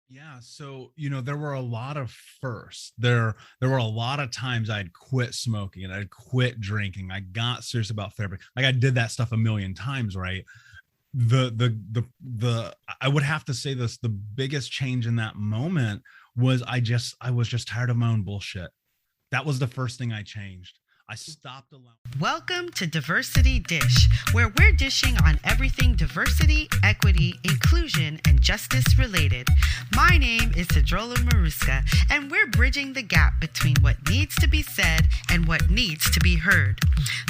Yeah, so there were a lot of firsts. There were a lot of times I'd quit smoking and I'd quit drinking. I got serious about therapy. Like I did that stuff a million times, right? The I would have to say this, the biggest change in that moment was I was just tired of my own bullshit. That was the first thing I changed. I stopped allowing. Welcome to Diversity Dish, where we're dishing on everything diversity, equity, inclusion, and justice related. My name is Sedruola Maruska, and we're bridging the gap between what needs to be said and what needs to be heard.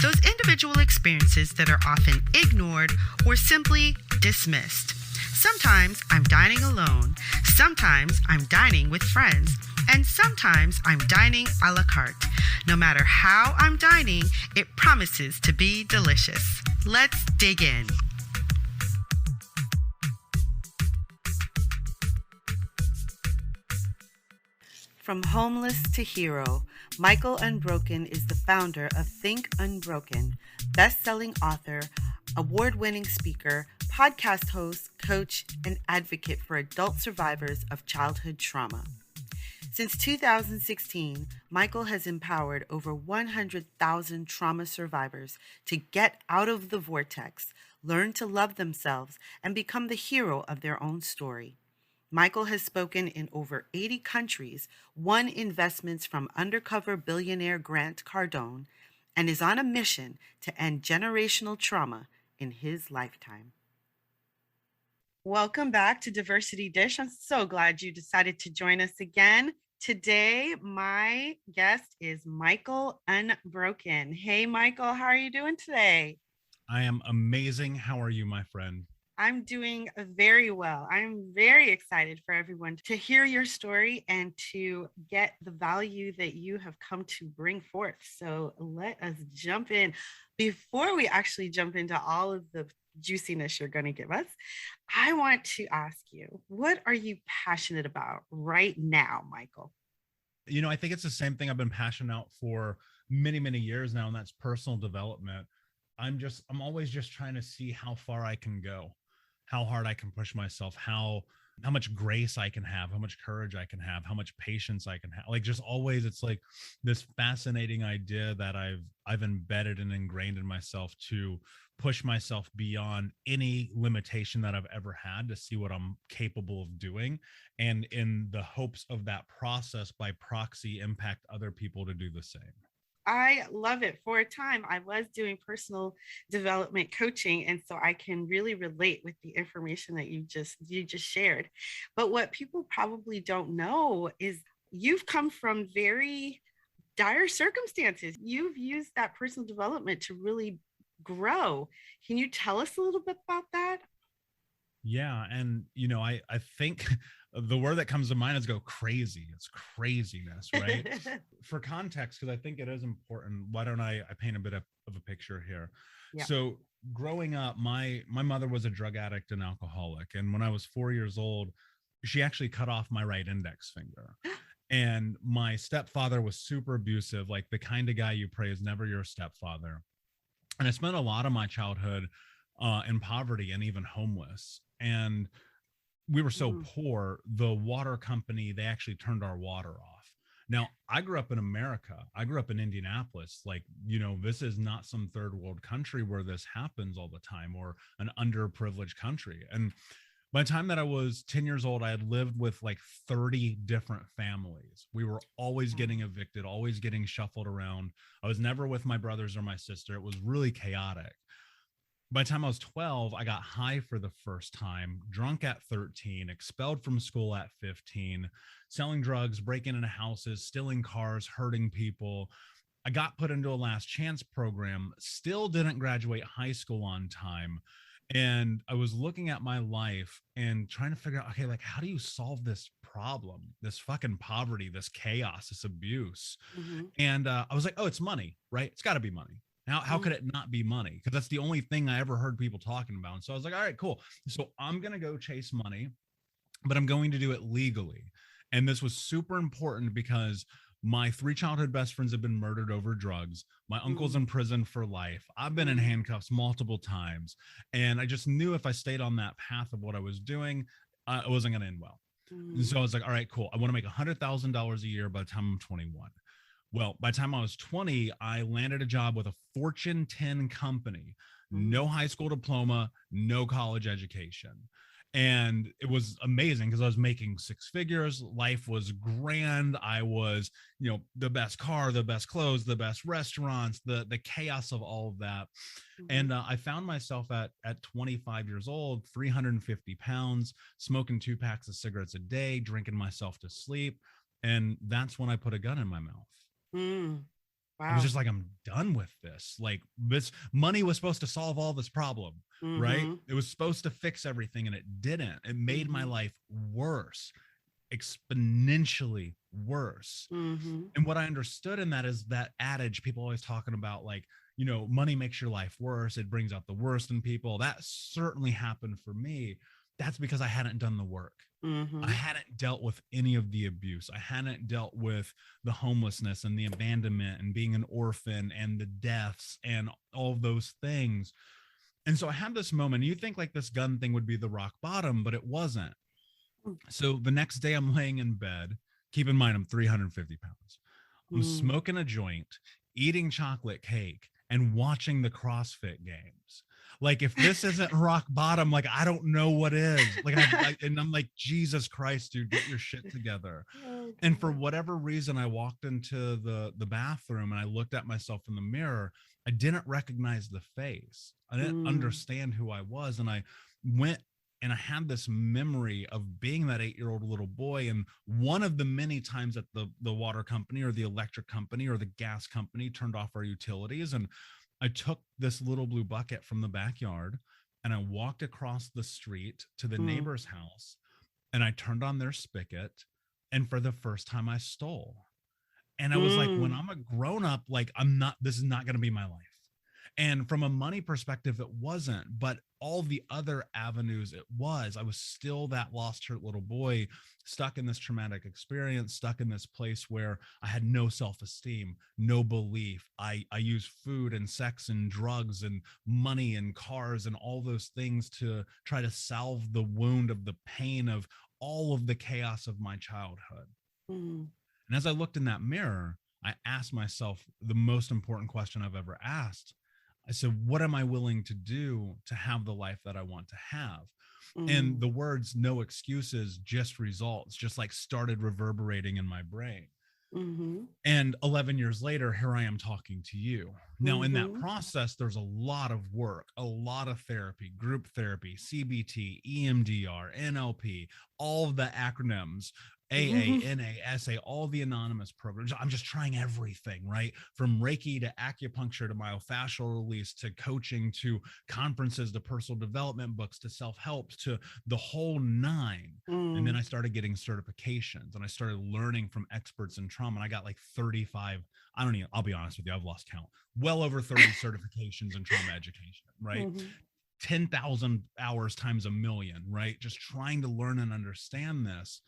Those individual experiences that are often ignored or simply dismissed. Sometimes I'm dining alone, sometimes I'm dining with friends, and sometimes I'm dining a la carte. No matter how I'm dining, it promises to be delicious. Let's dig in. From homeless to hero, Michael Unbroken is the founder of Think Unbroken, best-selling author, award-winning speaker, podcast host, coach, and advocate for adult survivors of childhood trauma. Since 2016, Michael has empowered over 100,000 trauma survivors to get out of the vortex, learn to love themselves, and become the hero of their own story. Michael has spoken in over 80 countries, won investments from undercover billionaire Grant Cardone, and is on a mission to end generational trauma in his lifetime. Welcome back to Diversity Dish. I'm so glad you decided to join us again. Today, my guest is Michael Unbroken. Hey, Michael, how are you doing today? I am amazing. How are you, my friend? I'm doing very well. I'm very excited for everyone to hear your story and to get the value that you have come to bring forth. So let us jump in. Before we actually jump into all of the juiciness you're going to give us, I want to ask you, what are you passionate about right now, Michael? I think it's the same thing I've been passionate out for many, many years now, and that's personal development. I'm always just trying to see how far I can go, how hard I can push myself, how much grace I can have, how much courage I can have, how much patience I can have. Like just always, it's like this fascinating idea that I've embedded and ingrained in myself to push myself beyond any limitation that I've ever had to see what I'm capable of doing. And in the hopes of that process, by proxy, impact other people to do the same. I love it. For a time, I was doing personal development coaching, and so I can really relate with the information that you just shared. But what people probably don't know is you've come from very dire circumstances. You've used that personal development to really grow. Can you tell us a little bit about that? Yeah. And, I think the word that comes to mind is go crazy. It's craziness, right? For context, because I think it is important, why don't I paint a bit of a picture here? Yeah. So growing up, my mother was a drug addict and alcoholic. And when I was 4 years old, she actually cut off my right index finger. And my stepfather was super abusive, like the kind of guy you pray is never your stepfather. And I spent a lot of my childhood in poverty and even homeless. And we were so poor, the water company, they actually turned our water off. Now, I grew up in America. I grew up in Indianapolis. Like, this is not some third world country where this happens all the time, or an underprivileged country. And by the time that I was 10 years old, I had lived with like 30 different families. We were always getting evicted, always getting shuffled around. I was never with my brothers or my sister. It was really chaotic. By the time I was 12, I got high for the first time, drunk at 13, expelled from school at 15, selling drugs, breaking into houses, stealing cars, hurting people. I got put into a last chance program, still didn't graduate high school on time. And I was looking at my life and trying to figure out, okay, like, how do you solve this problem, this fucking poverty, this chaos, this abuse? Mm-hmm. And I was like, oh, it's money, right? It's got to be money. How could it not be money? Because that's the only thing I ever heard people talking about. And so I was like, all right, cool. So I'm going to go chase money, but I'm going to do it legally. And this was super important because my 3 childhood best friends have been murdered over drugs. My uncle's in prison for life. I've been in handcuffs multiple times. And I just knew if I stayed on that path of what I was doing, it wasn't going to end well. So I was like, all right, cool. I want to make $100,000 a year by the time I'm 21. Well, by the time I was 20, I landed a job with a Fortune 10 company, no high school diploma, no college education. And it was amazing because I was making six figures. Life was grand. I was, the best car, the best clothes, the best restaurants, the chaos of all of that. And I found myself at 25 years old, 350 pounds, smoking 2 packs of cigarettes a day, drinking myself to sleep. And that's when I put a gun in my mouth. I was Wow. just like, I'm done with this. Like, this money was supposed to solve all this problem, right? It was supposed to fix everything, and it didn't. It made my life worse, exponentially worse. And what I understood in that is that adage people always talking about, like, money makes your life worse. It brings out the worst in people. That certainly happened for me. That's because I hadn't done the work. I hadn't dealt with any of the abuse. I hadn't dealt with the homelessness and the abandonment and being an orphan and the deaths and all of those things. And so I had this moment. You think like this gun thing would be the rock bottom, but it wasn't. So the next day I'm laying in bed. Keep in mind, I'm 350 pounds. I'm smoking a joint, eating chocolate cake, and watching the CrossFit games. Like, if this isn't rock bottom, like, I don't know what is. Like, and I'm like, Jesus Christ, dude, get your shit together. And for whatever reason, I walked into the bathroom and I looked at myself in the mirror. I didn't recognize the face. I didn't understand who I was. And I went and I had this memory of being that 8-year-old little boy. And one of the many times that the water company or the electric company or the gas company turned off our utilities. And I took this little blue bucket from the backyard and I walked across the street to the neighbor's house and I turned on their spigot. And for the first time, I stole. And I was like, when I'm a grown up, like, this is not going to be my life. And from a money perspective, it wasn't, but all the other avenues it was. I was still that lost, hurt little boy, stuck in this traumatic experience, stuck in this place where I had no self-esteem, no belief. I used food and sex and drugs and money and cars and all those things to try to salve the wound of the pain of all of the chaos of my childhood. And as I looked in that mirror, I asked myself the most important question I've ever asked. I said, what am I willing to do to have the life that I want to have? And the words, no excuses, just results, just like started reverberating in my brain. And 11 years later, here I am talking to you. Now, in that process, there's a lot of work, a lot of therapy, group therapy, CBT, EMDR, NLP, all of the acronyms, AA, NA, SA, all the anonymous programs. I'm just trying everything, right? From Reiki to acupuncture to myofascial release to coaching to conferences to personal development books to self-help to the whole nine. And then I started getting certifications and I started learning from experts in trauma. And I got like 35, I'll be honest with you, I've lost count. Well over 30 certifications in trauma education, right? 10,000 hours times a million, right? Just trying to learn and understand this.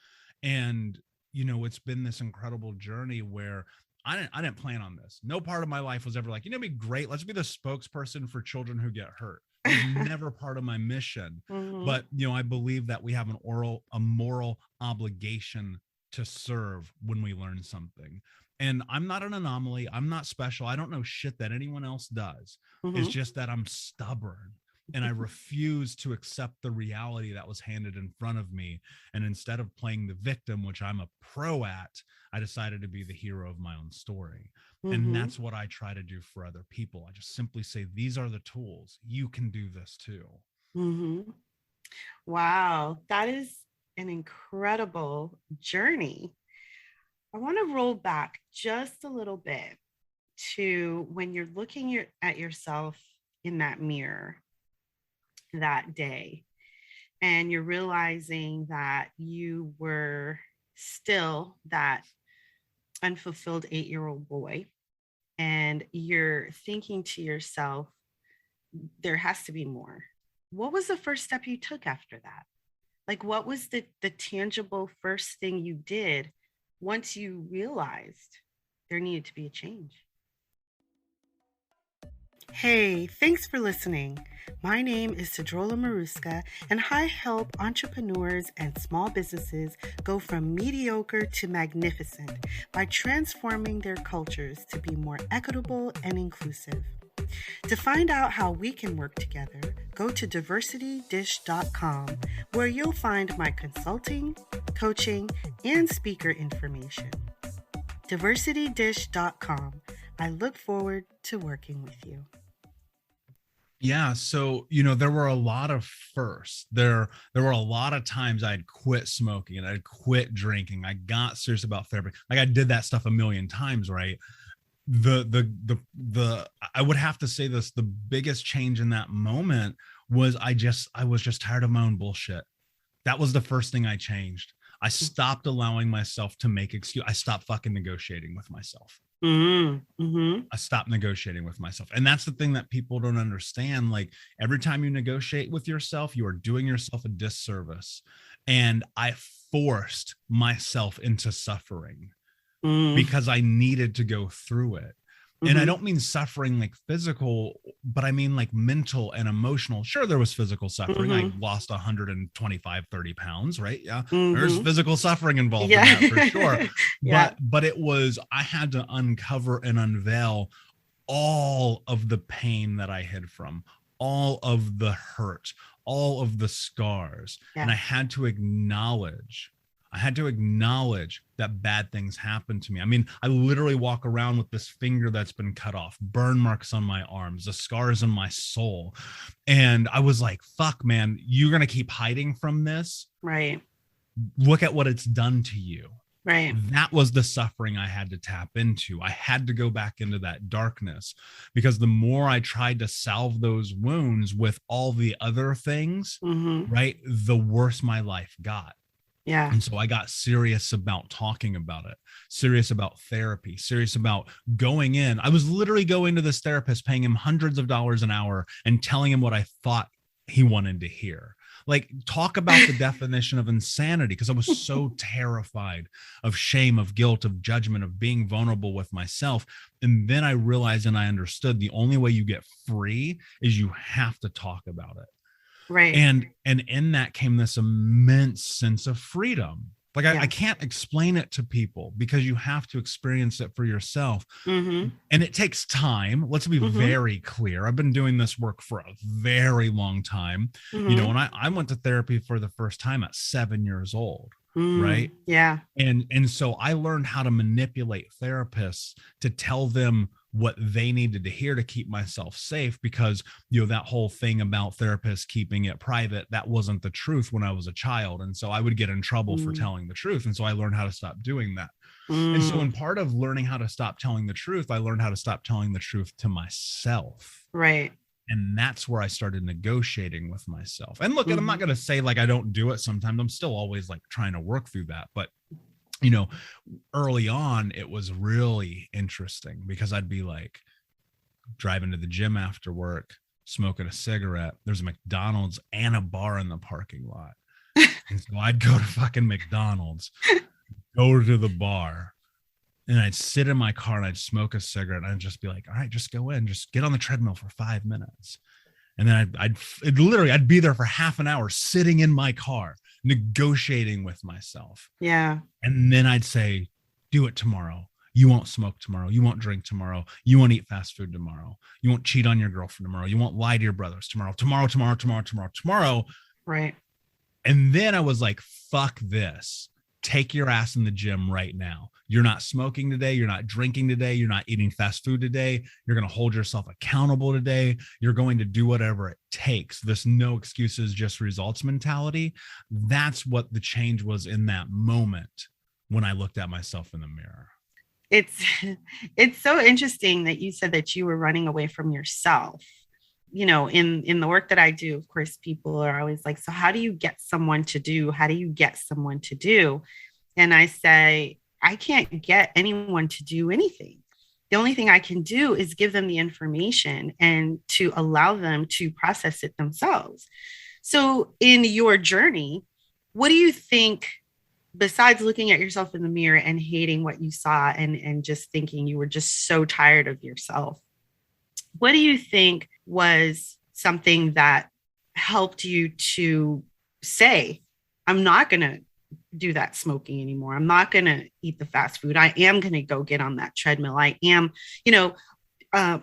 And, it's been this incredible journey where I didn't plan on this. No part of my life was ever like, it'd be great. Let's be the spokesperson for children who get hurt. It was never part of my mission. But, I believe that we have a moral obligation to serve when we learn something. And I'm not an anomaly. I'm not special. I don't know shit that anyone else does. It's just that I'm stubborn. And I refuse to accept the reality that was handed in front of me. And instead of playing the victim, which I'm a pro at, I decided to be the hero of my own story. And that's what I try to do for other people. I just simply say, these are the tools. You can do this too. Wow. That is an incredible journey. I want to roll back just a little bit to when you're looking at yourself in that mirror that day and you're realizing that you were still that unfulfilled 8-year-old boy and you're thinking to yourself, there has to be more. What was the first step you took after that? Like, what was the tangible first thing you did once you realized there needed to be a change? Hey, thanks for listening. My name is Sedruola Maruska, and I help entrepreneurs and small businesses go from mediocre to magnificent by transforming their cultures to be more equitable and inclusive. To find out how we can work together, go to diversitydish.com, where you'll find my consulting, coaching, and speaker information. diversitydish.com. I look forward to working with you. Yeah, so there were a lot of firsts. There were a lot of times I'd quit smoking and I'd quit drinking. I got serious about therapy. Like I did that stuff a million times, right? The I would have to say this, the biggest change in that moment was I was just tired of my own bullshit. That was the first thing I changed. I stopped allowing myself to make excuse. I stopped fucking negotiating with myself. I stopped negotiating with myself. And that's the thing that people don't understand. Like every time you negotiate with yourself, you are doing yourself a disservice. And I forced myself into suffering because I needed to go through it. And I don't mean suffering like physical, but I mean like mental and emotional. Sure, there was physical suffering. I lost 125, 30 pounds, right? Yeah. There's physical suffering involved in that for sure. But it was, I had to uncover and unveil all of the pain that I hid from, all of the hurt, all of the scars. And I had to acknowledge that bad things happen to me. I mean, I literally walk around with this finger that's been cut off, burn marks on my arms, the scars in my soul. And I was like, fuck, man, you're going to keep hiding from this? Right. Look at what it's done to you. Right. That was the suffering I had to tap into. I had to go back into that darkness because the more I tried to salve those wounds with all the other things, right, the worse my life got. Yeah. And so I got serious about talking about it, serious about therapy, serious about going in. I was literally going to this therapist, paying him hundreds of dollars an hour and telling him what I thought he wanted to hear. Like, talk about the definition of insanity, because I was so terrified of shame, of guilt, of judgment, of being vulnerable with myself. And then I realized and I understood the only way you get free is you have to talk about it. Right. And in that came this immense sense of freedom. Like I can't explain it to people because you have to experience it for yourself. And it takes time. Let's be very clear. I've been doing this work for a very long time. And I went to therapy for the first time at 7 years old. Right. Yeah. And so I learned how to manipulate therapists to tell them what they needed to hear to keep myself safe, because that whole thing about therapists keeping it private, that wasn't the truth when I was a child. And so I would get in trouble for telling the truth. And so I learned how to stop doing that. And so in part of learning how to stop telling the truth, I learned how to stop telling the truth to myself. Right. And that's where I started negotiating with myself. And look, I'm not going to say like I don't do it sometimes. I'm still always like trying to work through that. But early on, it was really interesting because I'd be like driving to the gym after work, smoking a cigarette. There's a McDonald's and a bar in the parking lot. And so I'd go to fucking McDonald's, go to the bar, and I'd sit in my car and I'd smoke a cigarette. And I'd just be like, all right, just go in, just get on the treadmill for 5 minutes. And then I'd be there for half an hour sitting in my car, negotiating with myself. Yeah. And then I'd say, do it tomorrow. You won't smoke tomorrow. You won't drink tomorrow. You won't eat fast food tomorrow. You won't cheat on your girlfriend tomorrow. You won't lie to your brothers tomorrow. Tomorrow. Right. And then I was like, fuck this. Take your ass in the gym right now. You're not smoking today. You're not drinking today. You're not eating fast food today. You're going to hold yourself accountable today. You're going to do whatever it takes. This no excuses, just results mentality. That's what the change was in that moment when I looked at myself in the mirror. It's so interesting that you said that you were running away from yourself. In the work that I do, of course, people are always like, so how do you get someone to do? How do you get someone to do? And I say, I can't get anyone to do anything. The only thing I can do is give them the information and to allow them to process it themselves. So in your journey, what do you think, besides looking at yourself in the mirror and hating what you saw and just thinking you were just so tired of yourself, What do you think was something that helped you to say, I'm not going to do that smoking anymore. I'm not going to eat the fast food. I am going to go get on that treadmill. I am,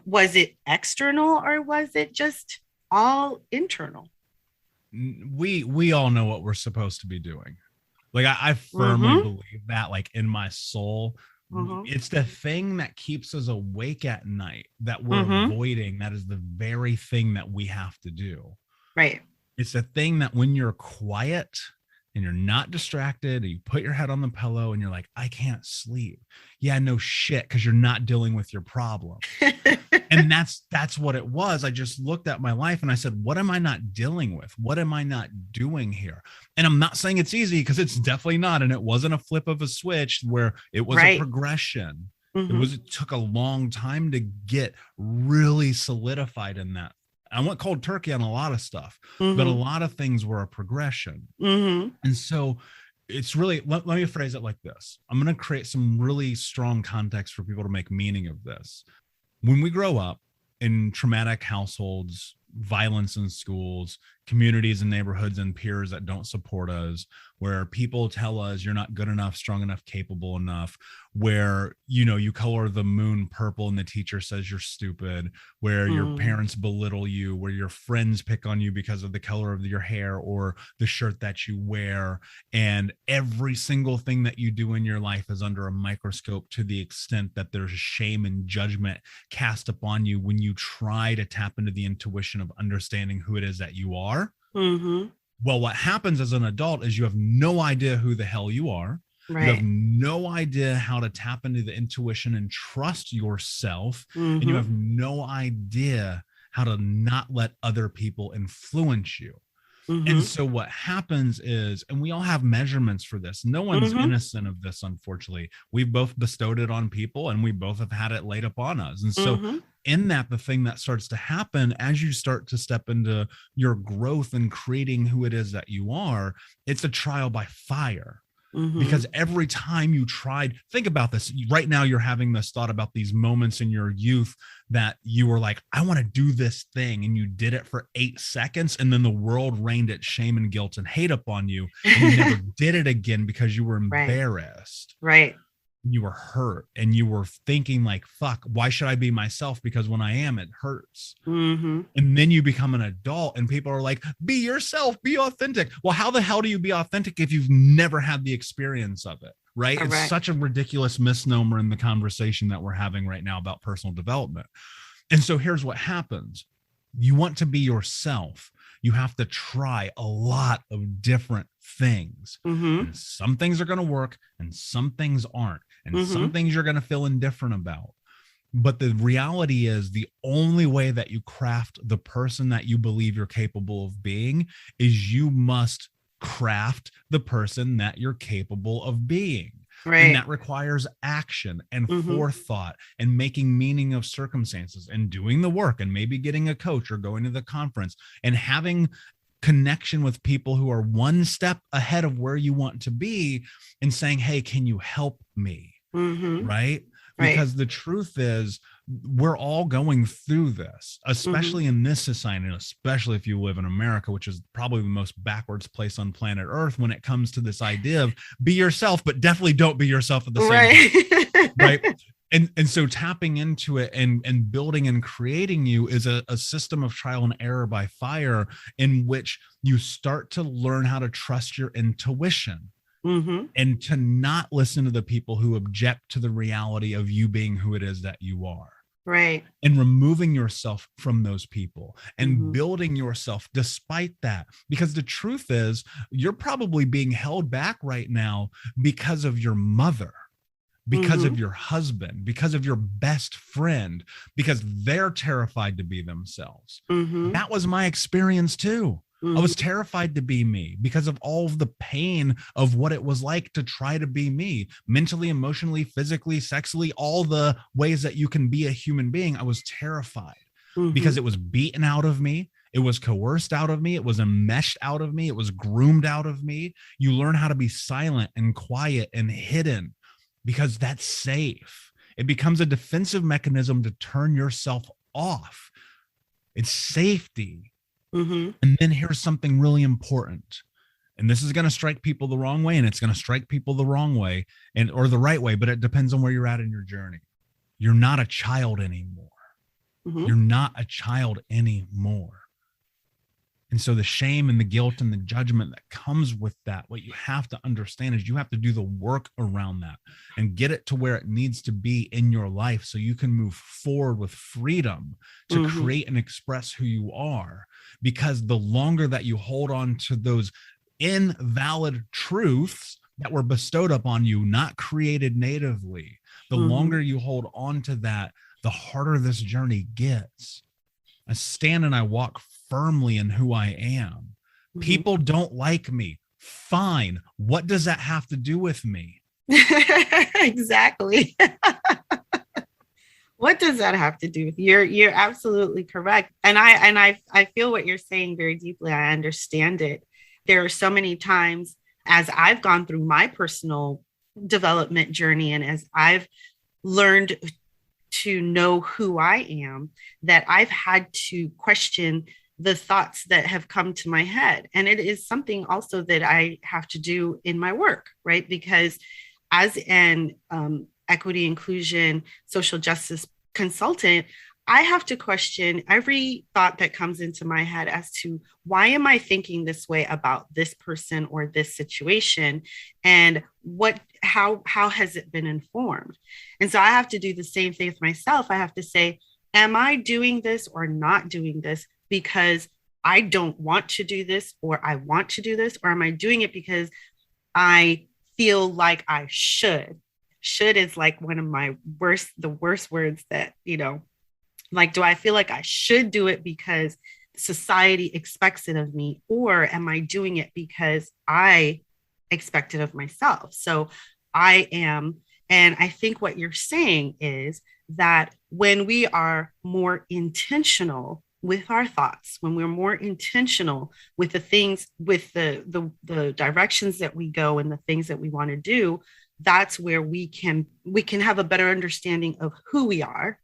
was it external or was it just all internal? We all know what we're supposed to be doing. Like I firmly believe that, like in my soul. It's the thing that keeps us awake at night that we're avoiding. That is the very thing that we have to do. Right. It's the thing that when you're quiet and you're not distracted, and you put your head on the pillow and you're like, I can't sleep. Yeah, no shit, because you're not dealing with your problem. And that's what it was. I just looked at my life and I said, what am I not dealing with? What am I not doing here? And I'm not saying it's easy, because it's definitely not. And it wasn't a flip of a switch where it was a progression. It took a long time to get really solidified in that. I went cold turkey on a lot of stuff, but a lot of things were a progression. And so it's really, let me phrase it like this. I'm going to create some really strong context for people to make meaning of this. When we grow up in traumatic households, violence in schools, communities and neighborhoods and peers that don't support us, where people tell us you're not good enough, strong enough, capable enough, where, you color the moon purple and the teacher says you're stupid, where your parents belittle you, where your friends pick on you because of the color of your hair or the shirt that you wear. And every single thing that you do in your life is under a microscope, to the extent that there's shame and judgment cast upon you when you try to tap into the intuition of understanding who it is that you are. Well, what happens as an adult is you have no idea who the hell you are. Right. You have no idea how to tap into the intuition and trust yourself. And you have no idea how to not let other people influence you. And so what happens is, and we all have measurements for this. No one's innocent of this, unfortunately. We've both bestowed it on people and we both have had it laid upon us. And so in that, the thing that starts to happen as you start to step into your growth and creating who it is that you are, it's a trial by fire. Because every time you tried, think about this right now, you're having this thought about these moments in your youth that you were like, I want to do this thing. And you did it for 8 seconds. And then the world rained its shame and guilt and hate upon you. And you never did it again because you were embarrassed. Right. You were hurt and you were thinking like, fuck, why should I be myself? Because when I am, it hurts. And then you become an adult and people are like, be yourself, be authentic. Well, how the hell do you be authentic if you've never had the experience of it? Right. Correct. It's such a ridiculous misnomer in the conversation that we're having right now about personal development. And so here's what happens. You want to be yourself. You have to try a lot of different things. And some things are going to work and some things aren't. And some things you're going to feel indifferent about. But the reality is, the only way that you craft the person that you believe you're capable of being is you must craft the person that you're capable of being. Right. And that requires action and forethought and making meaning of circumstances and doing the work and maybe getting a coach or going to the conference and having connection with people who are one step ahead of where you want to be and saying, hey, can you help me? Right? Because the truth is, we're all going through this, especially in this society, and especially if you live in America, which is probably the most backwards place on planet Earth when it comes to this idea of be yourself, but definitely don't be yourself at the same time. Right. And so tapping into it and building and creating you is a system of trial and error by fire, in which you start to learn how to trust your intuition. And to not listen to the people who object to the reality of you being who it is that you are. Right. And removing yourself from those people and building yourself despite that. Because the truth is, you're probably being held back right now because of your mother, because of your husband, because of your best friend, because they're terrified to be themselves. That was my experience too. I was terrified to be me because of all of the pain of what it was like to try to be me, mentally, emotionally, physically, sexually, all the ways that you can be a human being. I was terrified because it was beaten out of me. It was coerced out of me. It was enmeshed out of me. It was groomed out of me. You learn how to be silent and quiet and hidden because that's safe. It becomes a defensive mechanism to turn yourself off. It's safety. Mm-hmm. And then here's something really important. And this is going to strike people the wrong way, and it's going to strike people the wrong way or the right way, but it depends on where you're at in your journey. You're not a child anymore. Mm-hmm. You're not a child anymore. And so the shame and the guilt and the judgment that comes with that, what you have to understand is you have to do the work around that and get it to where it needs to be in your life so you can move forward with freedom to create and express who you are. Because the longer that you hold on to those invalid truths that were bestowed upon you, not created natively, the longer you hold on to that, the harder this journey gets. I stand and I walk firmly in who I am. People don't like me. Fine. What does that have to do with me? Exactly. What does that have to do with you? You're absolutely correct. And I feel what you're saying very deeply. I understand it. There are so many times as I've gone through my personal development journey and as I've learned to know who I am, that I've had to question the thoughts that have come to my head. And it is something also that I have to do in my work, right? Because as an equity, inclusion, social justice consultant, I have to question every thought that comes into my head as to why am I thinking this way about this person or this situation, and how has it been informed? And so I have to do the same thing with myself. I have to say, am I doing this or not doing this because I don't want to do this, or I want to do this, or am I doing it because I feel like I should? Should is like one of the worst words that, like, do I feel like I should do it because society expects it of me, or am I doing it because I expect it of myself? So I am. And I think what you're saying is that when we are more intentional with our thoughts, when we're more intentional with the things, with the directions that we go and the things that we want to do, that's where we can have a better understanding of who we are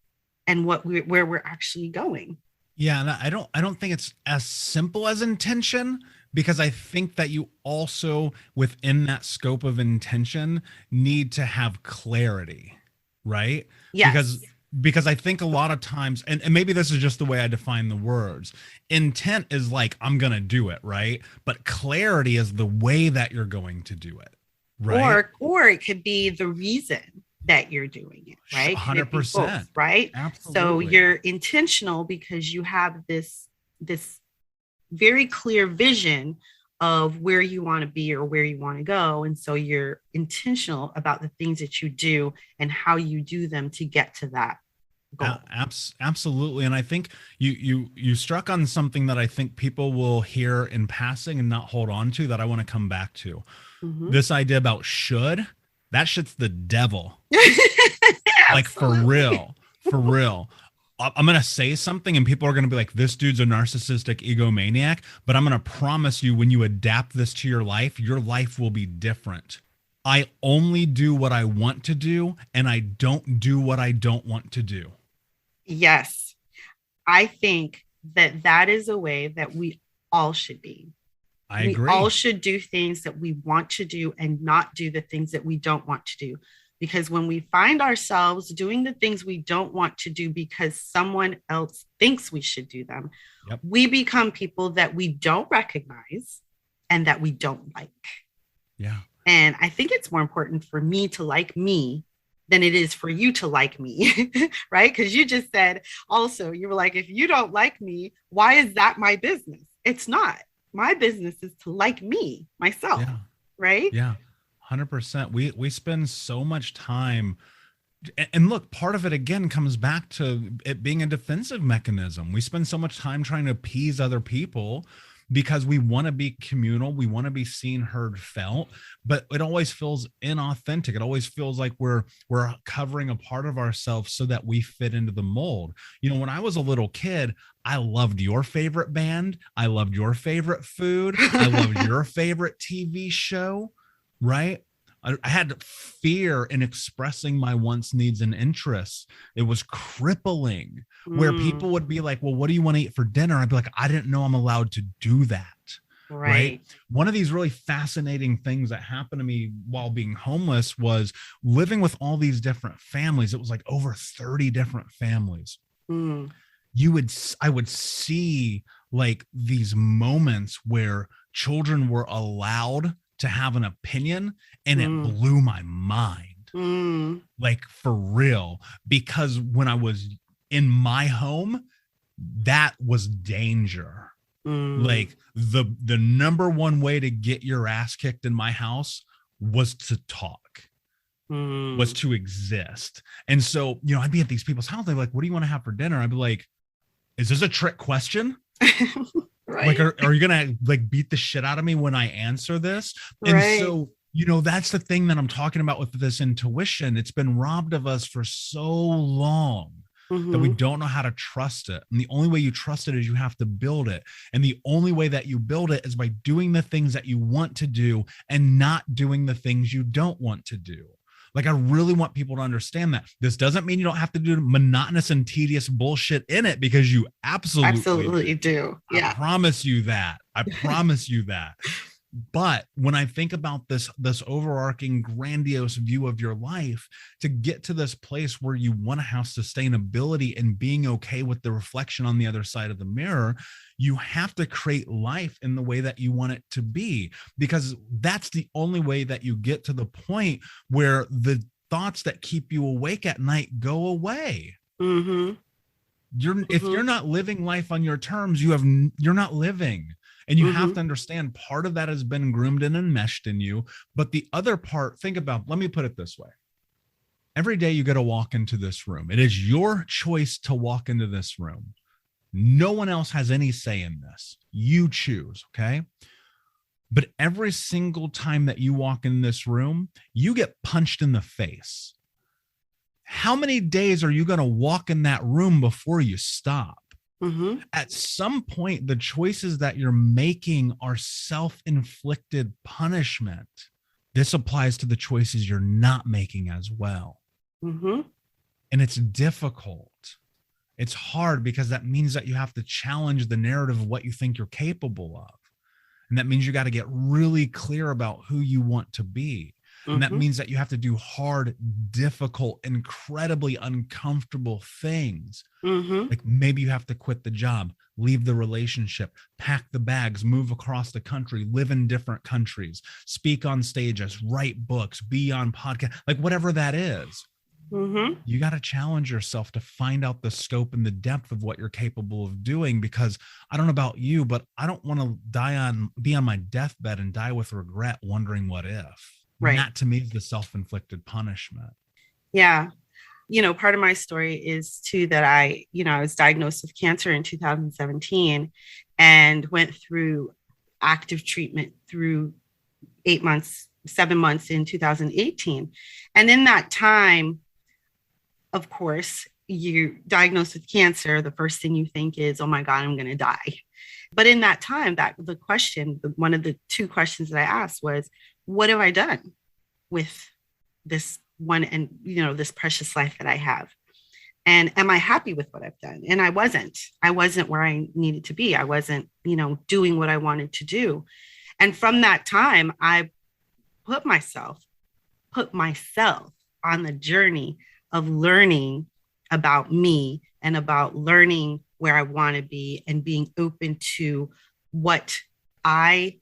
and where we're actually going. Yeah, and I don't think it's as simple as intention, because I think that you also, within that scope of intention, need to have clarity, right? Yes. Because I think a lot of times, and maybe this is just the way I define the words, intent is like, I'm going to do it, right? But clarity is the way that you're going to do it, right? Or it could be the reason that you're doing it, right? 100%. Both, right? Absolutely. So you're intentional because you have this very clear vision of where you want to be or where you want to go. And so you're intentional about the things that you do and how you do them to get to that goal. Absolutely. And I think you struck on something that I think people will hear in passing and not hold on to, that I want to come back to. This idea about should, that shit's the devil. Like, for real. I'm going to say something and people are going to be like, this dude's a narcissistic egomaniac, but I'm going to promise you, when you adapt this to your life will be different. I only do what I want to do, and I don't do what I don't want to do. Yes. I think that is a way that we all should be. I agree. We all should do things that we want to do and not do the things that we don't want to do. Because when we find ourselves doing the things we don't want to do because someone else thinks we should do them, we become people that we don't recognize and that we don't like. Yeah. And I think it's more important for me to like me than it is for you to like me, right? Because you just said also, you were like, if you don't like me, why is that my business? It's not. My business is to like me, myself, right? Yeah. 100%. We spend so much time, and look, part of it again comes back to it being a defensive mechanism. We spend so much time trying to appease other people because we want to be communal, we want to be seen, heard, felt, but it always feels inauthentic. It always feels like we're covering a part of ourselves so that we fit into the mold. When I was a little kid, I loved your favorite band, I loved your favorite food, I loved your favorite TV show. Right. I had fear in expressing my wants, needs, and interests. It was crippling, where people would be like, well, what do you want to eat for dinner? I'd be like, I didn't know I'm allowed to do that. Right. One of these really fascinating things that happened to me while being homeless was living with all these different families. It was like over 30 different families. I would see like these moments where children were allowed to have an opinion, and it blew my mind. Like, for real, because when I was in my home, that was danger. Like the number one way to get your ass kicked in my house was to talk, was to exist. And so, you know, I'd be at these people's house. They're like, what do you want to have for dinner? I'd be like, is this a trick question? Like, are you gonna like beat the shit out of me when I answer this? And so, you know, that's the thing that I'm talking about with this intuition. It's been robbed of us for so long that we don't know how to trust it. And the only way you trust it is you have to build it. And the only way that you build it is by doing the things that you want to do and not doing the things you don't want to do. Like, I really want people to understand that. This doesn't mean you don't have to do monotonous and tedious bullshit in it, because you absolutely do. Yeah. I promise you that. I promise you that. But when I think about this overarching grandiose view of your life, to get to this place where you want to have sustainability and being okay with the reflection on the other side of the mirror, you have to create life in the way that you want it to be, because that's the only way that you get to the point where the thoughts that keep you awake at night go away. If you're not living life on your terms, you're not living. And you have to understand, part of that has been groomed and enmeshed in you. But the other part, let me put it this way. Every day you get to walk into this room. It is your choice to walk into this room. No one else has any say in this. You choose, okay? But every single time that you walk in this room, you get punched in the face. How many days are you going to walk in that room before you stop? At some point, the choices that you're making are self-inflicted punishment. This applies to the choices you're not making as well. And it's difficult. It's hard, because that means that you have to challenge the narrative of what you think you're capable of. And that means you got to get really clear about who you want to be. And that means that you have to do hard, difficult, incredibly uncomfortable things. Like, maybe you have to quit the job, leave the relationship, pack the bags, move across the country, live in different countries, speak on stages, write books, be on podcasts, like whatever that is. You got to challenge yourself to find out the scope and the depth of what you're capable of doing, because I don't know about you, but I don't want to be on my deathbed and die with regret, wondering what if. And that to me is the self-inflicted punishment. Yeah. You know, part of my story is too that I was diagnosed with cancer in 2017 and went through active treatment through 7 months in 2018. And in that time, of course, you're diagnosed with cancer. The first thing you think is, oh my God, I'm going to die. But in that time, one of the two questions that I asked was, what have I done with this one and, this precious life that I have? And am I happy with what I've done? And I wasn't where I needed to be. I wasn't, doing what I wanted to do. And from that time, I put myself on the journey of learning about me and about learning where I want to be and being open to what I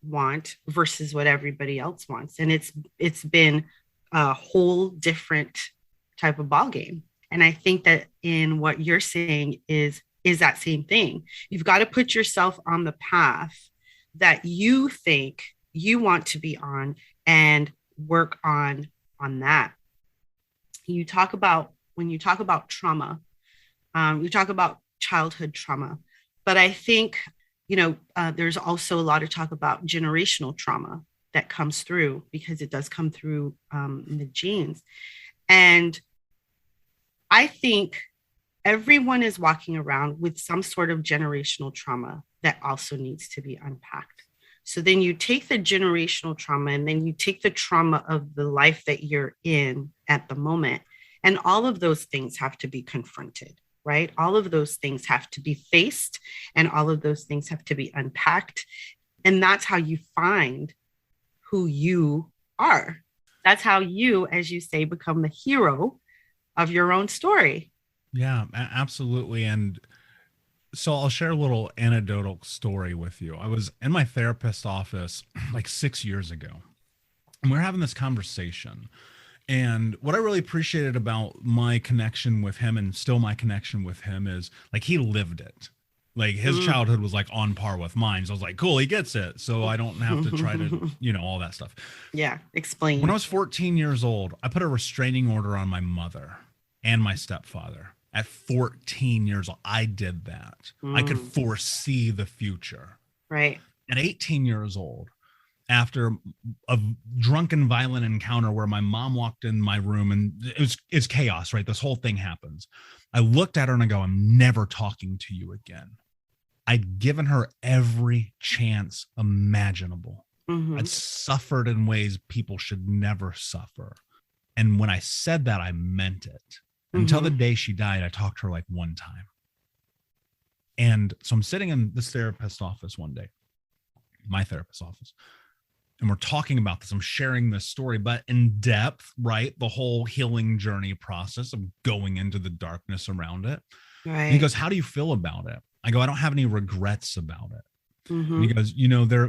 want versus what everybody else wants. And it's been a whole different type of ball game. And I think that in what you're saying is that same thing. You've got to put yourself on the path that you think you want to be on and work on that. When you talk about trauma, you talk about childhood trauma, but I think, there's also a lot of talk about generational trauma that comes through, because it does come through in the genes. And I think everyone is walking around with some sort of generational trauma that also needs to be unpacked. So then you take the generational trauma and then you take the trauma of the life that you're in at the moment. And all of those things have to be confronted, right? All of those things have to be faced and all of those things have to be unpacked. And that's how you find who you are. That's how you, as you say, become the hero of your own story. Yeah, absolutely. And so I'll share a little anecdotal story with you. I was in my therapist's office like 6 years ago, and we were having this conversation. And what I really appreciated about my connection with him, and still my connection with him, is like he lived it. Like his childhood was like on par with mine. So I was like, cool, he gets it. So I don't have to try to, all that stuff. Yeah, explain. When I was 14 years old, I put a restraining order on my mother and my stepfather. At 14 years old, I did that. I could foresee the future. Right. At 18 years old, after a drunken, violent encounter where my mom walked in my room and it's chaos, right? This whole thing happens. I looked at her and I go, I'm never talking to you again. I'd given her every chance imaginable. I'd suffered in ways people should never suffer. And when I said that, I meant it. Until the day she died, I talked to her like one time. And so I'm sitting in this therapist's office one day, my therapist's office, and we're talking about this. I'm sharing this story, but in depth, right? The whole healing journey process of going into the darkness around it. Right. And he goes, how do you feel about it? I go, I don't have any regrets about it. And he goes,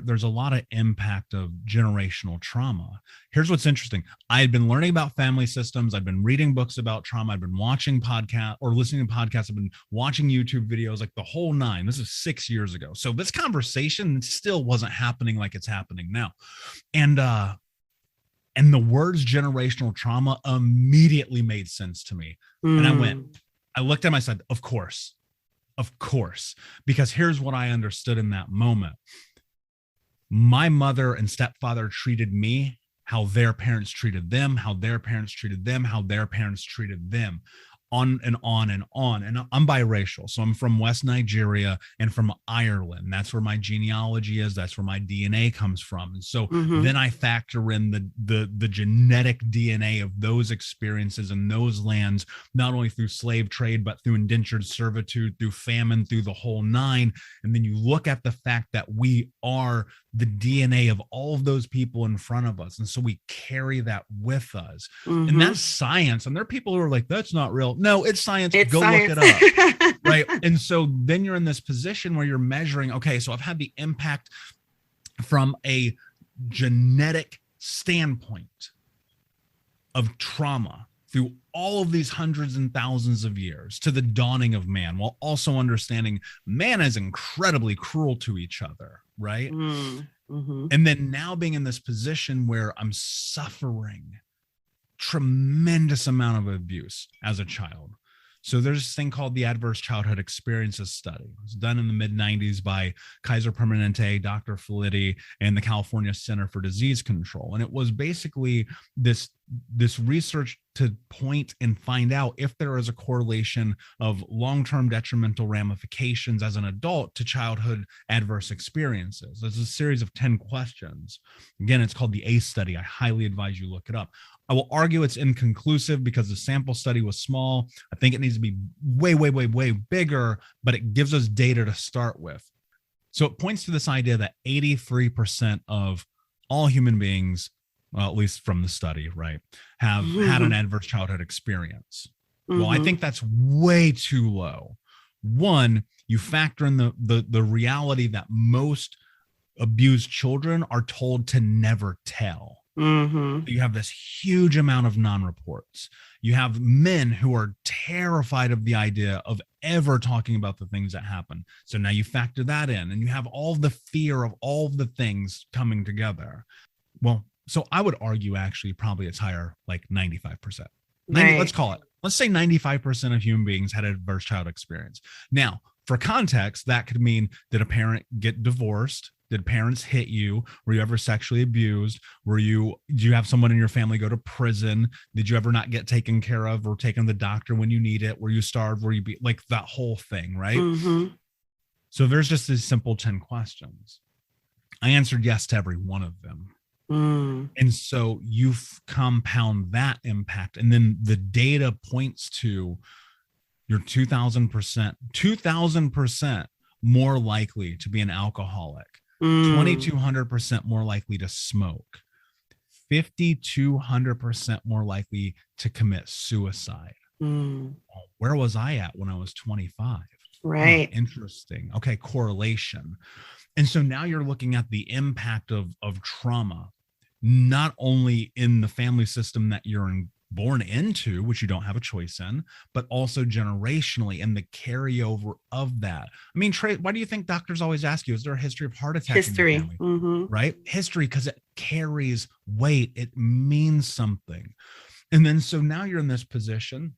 there's a lot of impact of generational trauma. Here's what's interesting. I had been learning about family systems. I've been reading books about trauma. I've been watching podcasts or listening to podcasts. I've been watching YouTube videos, like the whole nine. This is 6 years ago. So this conversation still wasn't happening like it's happening now. And the words generational trauma immediately made sense to me. And I looked at him, I said, of course, because here's what I understood in that moment. My mother and stepfather treated me how their parents treated them, how their parents treated them, how their parents treated them. On and on and on. And I'm biracial. So I'm from West Nigeria and from Ireland. That's where my genealogy is. That's where my DNA comes from. And so then I factor in the genetic DNA of those experiences and those lands, not only through slave trade, but through indentured servitude, through famine, through the whole nine. And then you look at the fact that we are the DNA of all of those people in front of us. And so we carry that with us. And that's science. And there are people who are like, that's not real. No, it's science. Go look it up. Right. And so then you're in this position where you're measuring, okay, so I've had the impact from a genetic standpoint of trauma through all of these hundreds and thousands of years to the dawning of man, while also understanding man is incredibly cruel to each other, right? And then now being in this position where I'm suffering tremendous amount of abuse as a child. So there's this thing called the Adverse Childhood Experiences Study. It was done in the mid-90s by Kaiser Permanente, Dr. Felitti, and the California Center for Disease Control. And it was basically this research to point and find out if there is a correlation of long-term detrimental ramifications as an adult to childhood adverse experiences. There's a series of 10 questions. Again, it's called the ACE study. I highly advise you look it up. I will argue it's inconclusive because the sample study was small. I think it needs to be way, way, way, way bigger, but it gives us data to start with. So it points to this idea that 83% of all human beings, well, at least from the study, right, have had an adverse childhood experience. Well, I think that's way too low. One, you factor in the reality that most abused children are told to never tell. You have this huge amount of non-reports. You have men who are terrified of the idea of ever talking about the things that happen. So now you factor that in, and you have all the fear of all of the things coming together. Well, so I would argue actually probably it's higher, like 95%. Right. Let's say 95% of human beings had adverse child experience. Now, for context, that could mean, did a parent get divorced? Did parents hit you? Were you ever sexually abused? Did you have someone in your family go to prison? Did you ever not get taken care of or taken to the doctor when you need it? Were you starved? Were you like that whole thing, right? So there's just these simple 10 questions. I answered yes to every one of them. Mm. And so you compound that impact. And then the data points to you're 2,000% more likely to be an alcoholic, 2,200% more likely to smoke, 5,200% more likely to commit suicide. Where was I at when I was 25? Right. Interesting. Okay, correlation. And so now you're looking at the impact of trauma, not only in the family system that you're born into, which you don't have a choice in, but also generationally and the carryover of that. I mean, Trey, why do you think doctors always ask you, is there a history of heart attack in your family? Right? History, because it carries weight. It means something. And then so now you're in this position.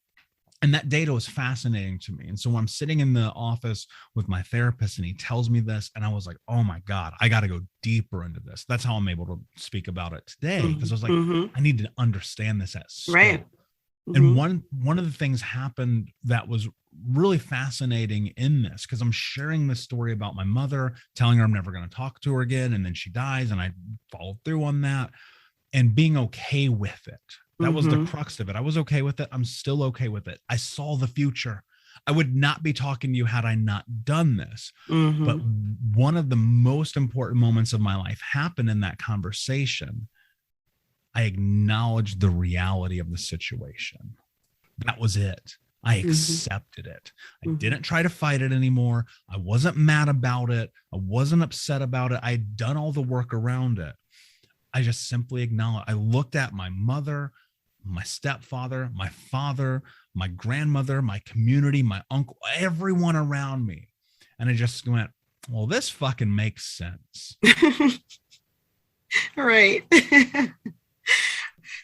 And that data was fascinating to me. And so when I'm sitting in the office with my therapist and he tells me this, and I was like, oh my God, I got to go deeper into this. That's how I'm able to speak about it today. Because I was like, I need to understand this at scope. Right. And one of the things happened that was really fascinating in this, because I'm sharing this story about my mother, telling her I'm never going to talk to her again. And then she dies, and I followed through on that and being okay with it. That was the crux of it. I was okay with it. I'm still okay with it. I saw the future. I would not be talking to you had I not done this. But one of the most important moments of my life happened in that conversation. I acknowledged the reality of the situation. That was it. I accepted it. I didn't try to fight it anymore. I wasn't mad about it. I wasn't upset about it. I'd done all the work around it. I just simply acknowledged. I looked at my mother, my stepfather, my father, my grandmother, my community, my uncle, everyone around me. And I just went, well, this fucking makes sense. Right.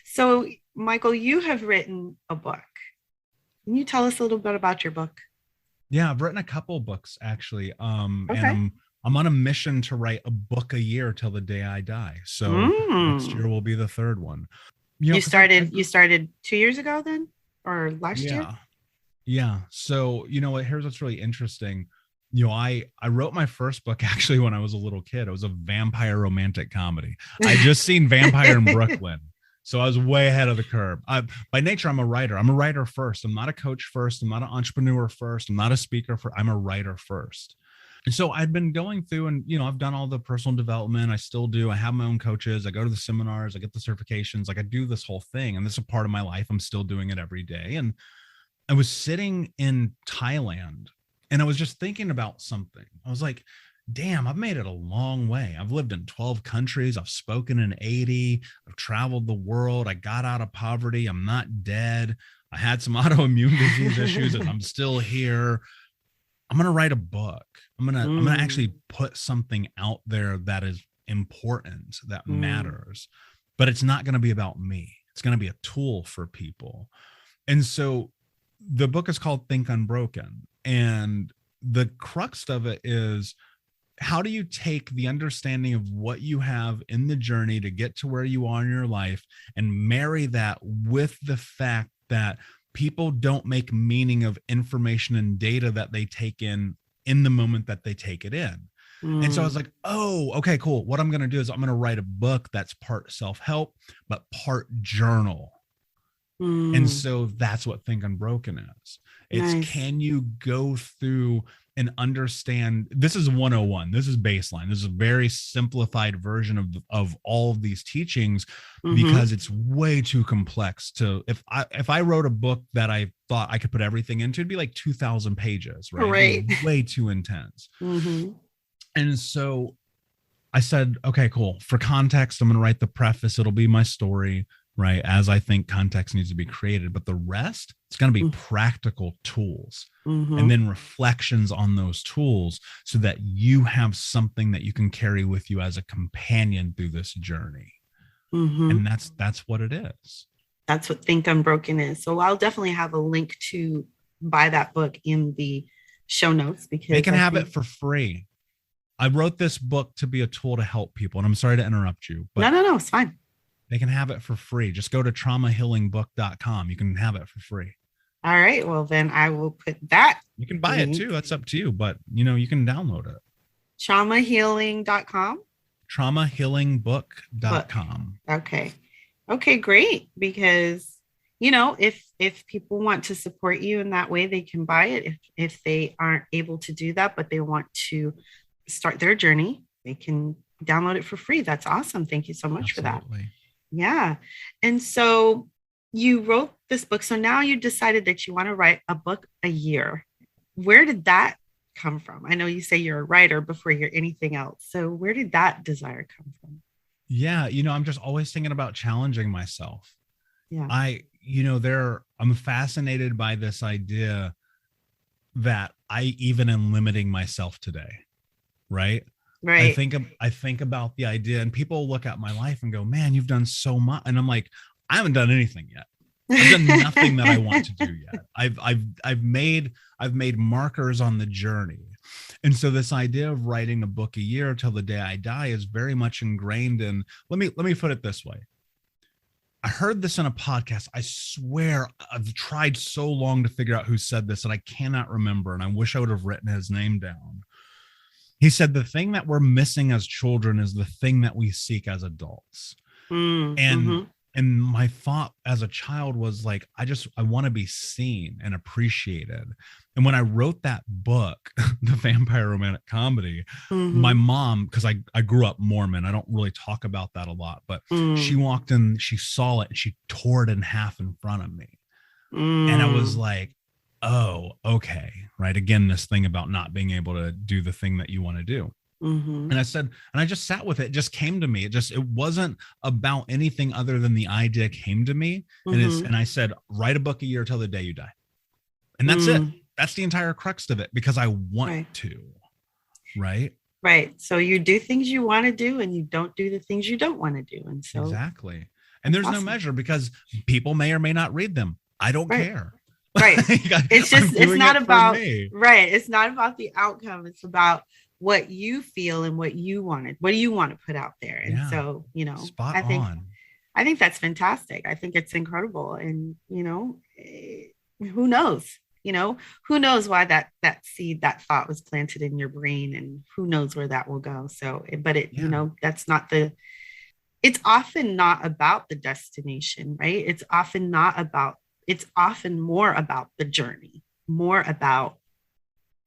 So, Michael, you have written a book. Can you tell us a little bit about your book? Yeah, I've written a couple of books, actually. And I'm on a mission to write a book a year till the day I die. So next year will be the third one. You started 2 years ago then, or last year? Yeah. So, here's what's really interesting. I wrote my first book actually when I was a little kid. It was a vampire romantic comedy. I just seen Vampire in Brooklyn. So I was way ahead of the curve. By nature, I'm a writer. I'm a writer first. I'm not a coach first. I'm not an entrepreneur first. I'm not a speaker first. I'm a writer first. And so I'd been going through and, I've done all the personal development. I still do. I have my own coaches. I go to the seminars. I get the certifications. Like I do this whole thing. And this is a part of my life. I'm still doing it every day. And I was sitting in Thailand and I was just thinking about something. I was like, damn, I've made it a long way. I've lived in 12 countries. I've spoken in 80. I've traveled the world. I got out of poverty. I'm not dead. I had some autoimmune disease issues and I'm still here. I'm going to write a book. I'm going to actually put something out there that is important, that matters, but it's not going to be about me. It's going to be a tool for people. And so the book is called Think Unbroken. And the crux of it is, how do you take the understanding of what you have in the journey to get to where you are in your life and marry that with the fact that people don't make meaning of information and data that they take in the moment that they take it in. And so I was like, oh, okay, cool. What I'm going to do is I'm going to write a book that's part self-help, but part journal. And so that's what Think Unbroken is. It's nice. Can you go through and understand, this is 101, this is baseline, this is a very simplified version of all of these teachings, because it's way too complex to, if I wrote a book that I thought I could put everything into, it'd be like 2,000 pages, right? Way too intense. And so I said, okay, cool. For context, I'm going to write the preface. It'll be my story, right? As I think context needs to be created, but the rest, it's going to be practical tools and then reflections on those tools so that you have something that you can carry with you as a companion through this journey. And that's what it is. That's what Think Unbroken is. So I'll definitely have a link to buy that book in the show notes, because they can have it for free. I wrote this book to be a tool to help people, and I'm sorry to interrupt you, but no, it's fine. They can have it for free. Just go to traumahealingbook.com. You can have it for free. All right. Well, then I will put that. You can buy it too. That's up to you, but you can download it. Traumahealing.com. traumahealingbook.com. Okay. Okay, great. Because, if people want to support you in that way, they can buy it. If they aren't able to do that, but they want to start their journey, they can download it for free. That's awesome. Thank you so much for that. Yeah. And so you wrote this book. So now you decided that you want to write a book a year. Where did that come from? I know you say you're a writer before you're anything else. So where did that desire come from? Yeah. I'm just always thinking about challenging myself. Yeah. I'm fascinated by this idea that I even am limiting myself today. Right. Right. I think about the idea, and people look at my life and go, man, you've done so much. And I'm like, I haven't done anything yet. I've done nothing that I want to do yet. I've made markers on the journey. And so this idea of writing a book a year till the day I die is very much ingrained in, let me put it this way. I heard this in a podcast. I swear I've tried so long to figure out who said this, and I cannot remember. And I wish I would have written his name down. He said, the thing that we're missing as children is the thing that we seek as adults. And my thought as a child was like, I want to be seen and appreciated. And when I wrote that book, The Vampire Romantic Comedy, my mom, because I grew up Mormon, I don't really talk about that a lot, but she walked in, she saw it, and she tore it in half in front of me. And I was like, oh, okay. Right. Again, this thing about not being able to do the thing that you want to do. And I said, and I just sat with it. It just came to me. It wasn't about anything other than the idea came to me. And I said, write a book a year till the day you die. And that's it. That's the entire crux of it, because I want to. Right. Right. So you do things you want to do, and you don't do the things you don't want to do. And so exactly. And there's no measure, because people may or may not read them. I don't care. Right. It's not about the outcome. It's about what you feel and what do you want to put out there. And so, I think that's fantastic. I think it's incredible. And, who knows, who knows why that seed, that thought was planted in your brain, and who knows where that will go. So, but that's not it's often not about the destination, right? It's often more about the journey, more about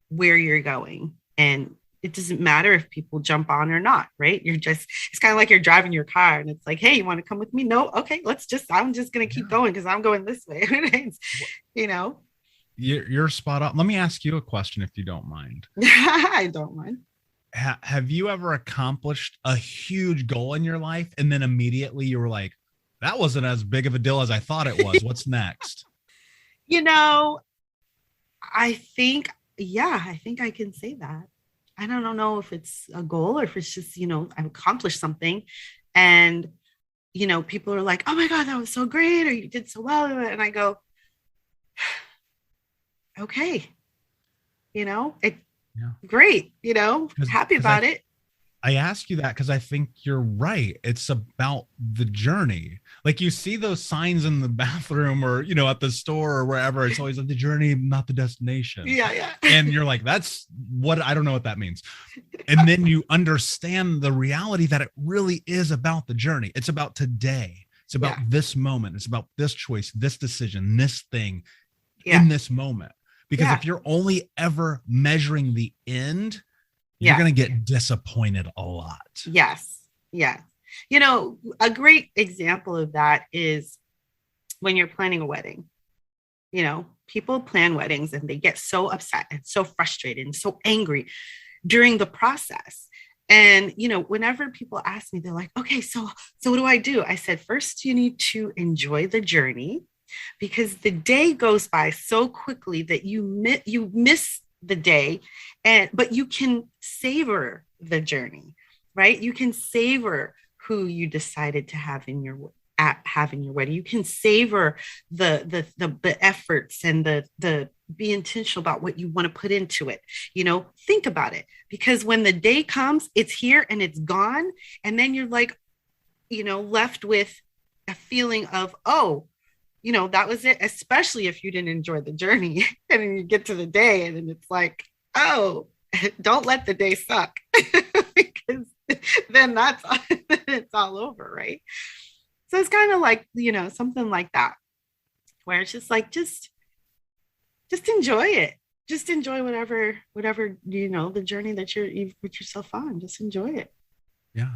where you're going. And it doesn't matter if people jump on or not, right? It's kind of like you're driving your car, and it's like, hey, you want to come with me? No. Okay, I'm just going to keep going because I'm going this way. You're spot on. Let me ask you a question, if you don't mind. I don't mind. Have you ever accomplished a huge goal in your life, and then immediately you were like, that wasn't as big of a deal as I thought it was? What's next? I think I can say that. I don't know if it's a goal or if it's just, I've accomplished something, and, people are like, oh my God, that was so great, or you did so well. And I go, okay, great, happy about it. I ask you that because I think you're right. It's about the journey. Like, you see those signs in the bathroom or, at the store or wherever. It's always like the journey, not the destination. Yeah. And you're like, that's what, I don't know what that means. And then you understand the reality that it really is about the journey. It's about today. It's about this moment. It's about this choice, this decision, this thing in this moment. Because if you're only ever measuring the end, you're going to get disappointed a lot. Yes. Yeah. A great example of that is when you're planning a wedding. People plan weddings and they get so upset and so frustrated and so angry during the process. And, whenever people ask me, they're like, okay, so what do I do? I said, first, you need to enjoy the journey, because the day goes by so quickly that you miss the day, but you can savor the journey, right? You can savor who you decided to have in your wedding. You can savor the efforts and the be intentional about what you want to put into it. Think about it, because when the day comes, it's here and it's gone, and then you're like, left with a feeling of, oh, that was it, especially if you didn't enjoy the journey. And then you get to the day and then it's like, oh, don't let the day suck. Because then that's it's all over, right? So it's kind of like, something like that, where it's just like, just enjoy it. Just enjoy whatever, the journey that you've put yourself on. Just enjoy it. Yeah.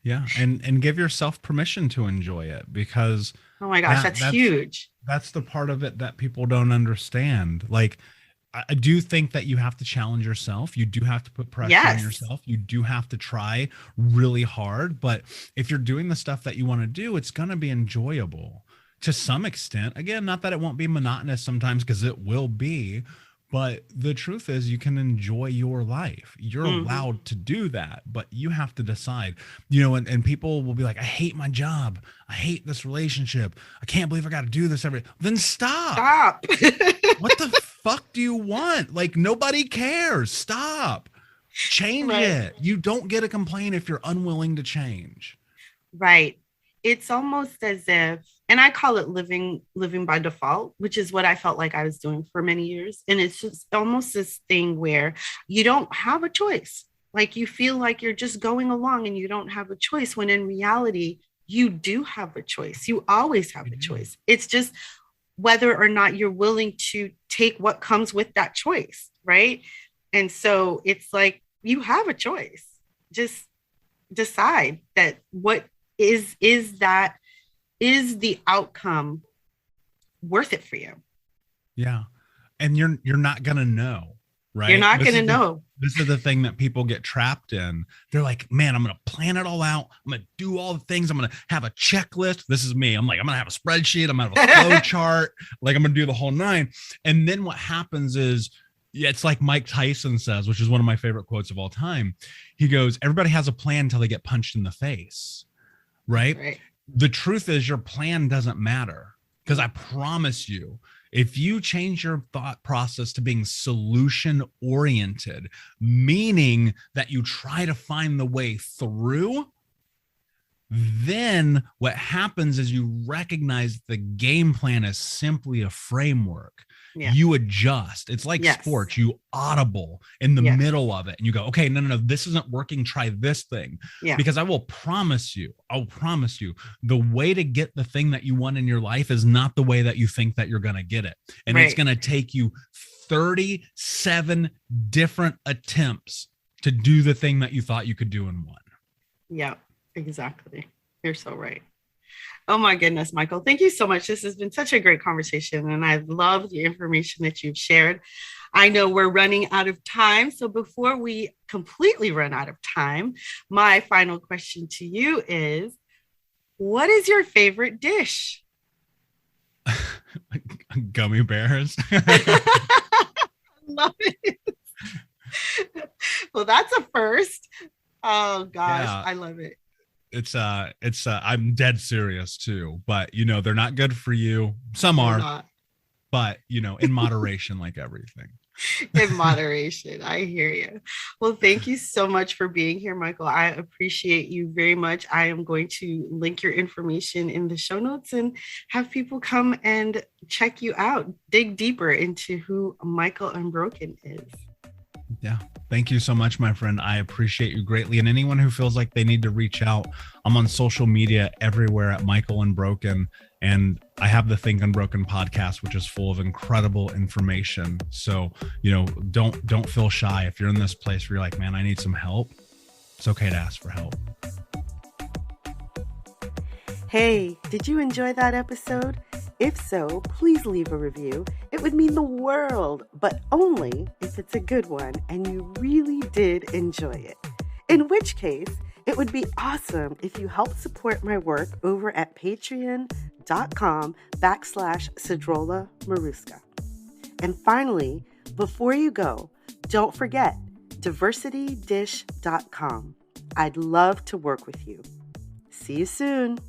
Yeah. And give yourself permission to enjoy it, because oh my gosh, that's huge. That's the part of it that people don't understand. Like, I do think that you have to challenge yourself. You do have to put pressure on yourself. You do have to try really hard. But if you're doing the stuff that you want to do, it's going to be enjoyable to some extent. Again, not that it won't be monotonous sometimes, because it will be. But the truth is, you can enjoy your life. You're allowed to do that, but you have to decide, and people will be like, I hate my job. I hate this relationship. I can't believe I got to do this then stop. What the fuck do you want? Like, nobody cares. Stop. Change it. You don't get to complain if you're unwilling to change. Right. It's almost as if, and I call it living by default, which is what I felt like I was doing for many years. And it's just almost this thing where you don't have a choice. Like, you feel like you're just going along and you don't have a choice, when in reality, you do have a choice. You always have a choice. It's just whether or not you're willing to take what comes with that choice, right? And so it's like, you have a choice. Just decide that what is the outcome worth it for you? Yeah. And you're not going to know, right? You're not going to know. This is the thing that people get trapped in. They're like, man, I'm going to plan it all out. I'm going to do all the things. I'm going to have a checklist. This is me. I'm like, I'm going to have a spreadsheet. I'm going to have a flow chart. Like, I'm going to do the whole nine. And then what happens is, it's like Mike Tyson says, which is one of my favorite quotes of all time. He goes, everybody has a plan until they get punched in the face. Right? The truth is, your plan doesn't matter, because I promise you, if you change your thought process to being solution oriented, meaning that you try to find the way through, then what happens is you recognize the game plan is simply a framework. Yeah. You adjust. It's like sports. You audible in the middle of it, and you go, okay, no, this isn't working. Try this thing. Yeah. Because I'll promise you, the way to get the thing that you want in your life is not the way that you think that you're going to get it. And it's going to take you 37 different attempts to do the thing that you thought you could do in one. Yeah, exactly. You're so right. Oh my goodness, Michael, thank you so much. This has been such a great conversation, and I love the information that you've shared. I know we're running out of time. So before we completely run out of time, my final question to you is, what is your favorite dish? Gummy bears. Love it. Well, that's a first. Oh gosh, I love it. It's I'm dead serious too, but they're not good for you. Some are, but in moderation, like everything. In moderation. I hear you. Well, thank you so much for being here, Michael. I appreciate you very much. I am going to link your information in the show notes and have people come and check you out, dig deeper into who Michael Unbroken is. Yeah. Thank you so much, my friend. I appreciate you greatly. And anyone who feels like they need to reach out, I'm on social media everywhere at Michael Unbroken. And I have the Think Unbroken podcast, which is full of incredible information. So, don't feel shy. If you're in this place where you're like, man, I need some help, it's okay to ask for help. Hey, did you enjoy that episode? If so, please leave a review. It would mean the world, but only if it's a good one and you really did enjoy it. In which case, it would be awesome if you help support my work over at patreon.com/Sedruola Maruska. And finally, before you go, don't forget diversitydish.com. I'd love to work with you. See you soon.